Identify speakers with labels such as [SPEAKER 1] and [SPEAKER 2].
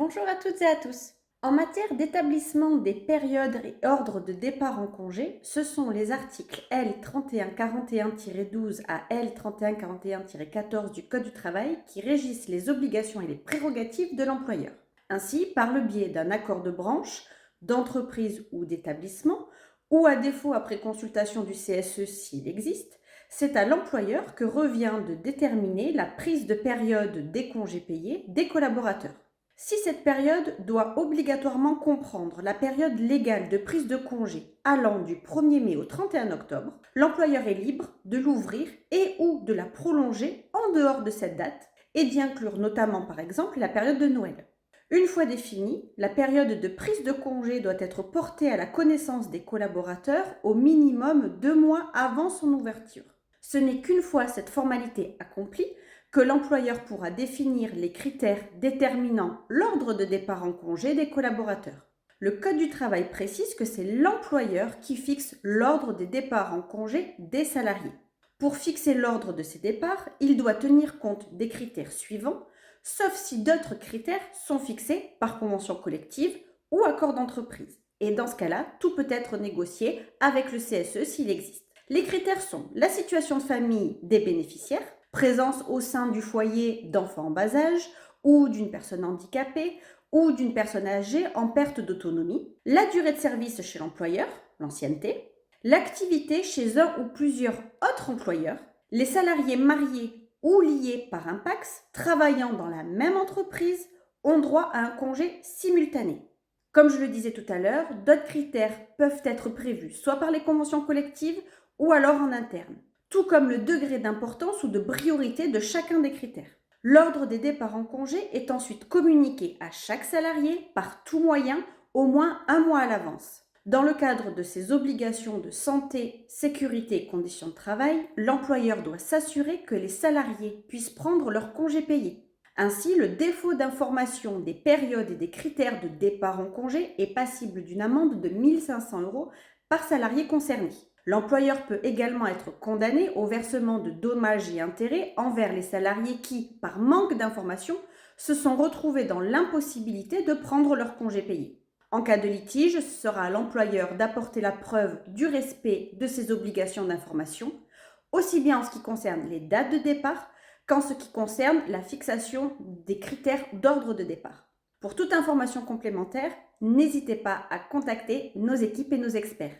[SPEAKER 1] Bonjour à toutes et à tous. En matière d'établissement des périodes et ordres de départ en congé, ce sont les articles L3141-12 à L3141-14 du Code du travail qui régissent les obligations et les prérogatives de l'employeur. Ainsi, par le biais d'un accord de branche, d'entreprise ou d'établissement, ou à défaut après consultation du CSE s'il existe, c'est à l'employeur que revient de déterminer la prise de période des congés payés des collaborateurs. Si cette période doit obligatoirement comprendre la période légale de prise de congé allant du 1er mai au 31 octobre, l'employeur est libre de l'ouvrir et ou de la prolonger en dehors de cette date et d'y inclure notamment par exemple la période de Noël. Une fois définie, la période de prise de congé doit être portée à la connaissance des collaborateurs au minimum 2 mois avant son ouverture. Ce n'est qu'une fois cette formalité accomplie que l'employeur pourra définir les critères déterminant l'ordre de départ en congé des collaborateurs. Le Code du travail précise que c'est l'employeur qui fixe l'ordre des départs en congé des salariés. Pour fixer l'ordre de ces départs, il doit tenir compte des critères suivants, sauf si d'autres critères sont fixés par convention collective ou accord d'entreprise. Et dans ce cas-là, tout peut être négocié avec le CSE s'il existe. Les critères sont la situation de famille des bénéficiaires, présence au sein du foyer d'enfants en bas âge ou d'une personne handicapée ou d'une personne âgée en perte d'autonomie, la durée de service chez l'employeur, l'ancienneté, l'activité chez un ou plusieurs autres employeurs, les salariés mariés ou liés par un PACS travaillant dans la même entreprise ont droit à un congé simultané. Comme je le disais tout à l'heure, d'autres critères peuvent être prévus soit par les conventions collectives ou alors en interne, tout comme le degré d'importance ou de priorité de chacun des critères. L'ordre des départs en congé est ensuite communiqué à chaque salarié par tout moyen au moins 1 mois à l'avance. Dans le cadre de ses obligations de santé, sécurité et conditions de travail, l'employeur doit s'assurer que les salariés puissent prendre leur congé payé. Ainsi, le défaut d'information des périodes et des critères de départ en congé est passible d'une amende de 1 500 € par salarié concerné. L'employeur peut également être condamné au versement de dommages et intérêts envers les salariés qui, par manque d'information, se sont retrouvés dans l'impossibilité de prendre leur congé payé. En cas de litige, ce sera à l'employeur d'apporter la preuve du respect de ses obligations d'information, aussi bien en ce qui concerne les dates de départ qu'en ce qui concerne la fixation des critères d'ordre de départ. Pour toute information complémentaire, n'hésitez pas à contacter nos équipes et nos experts.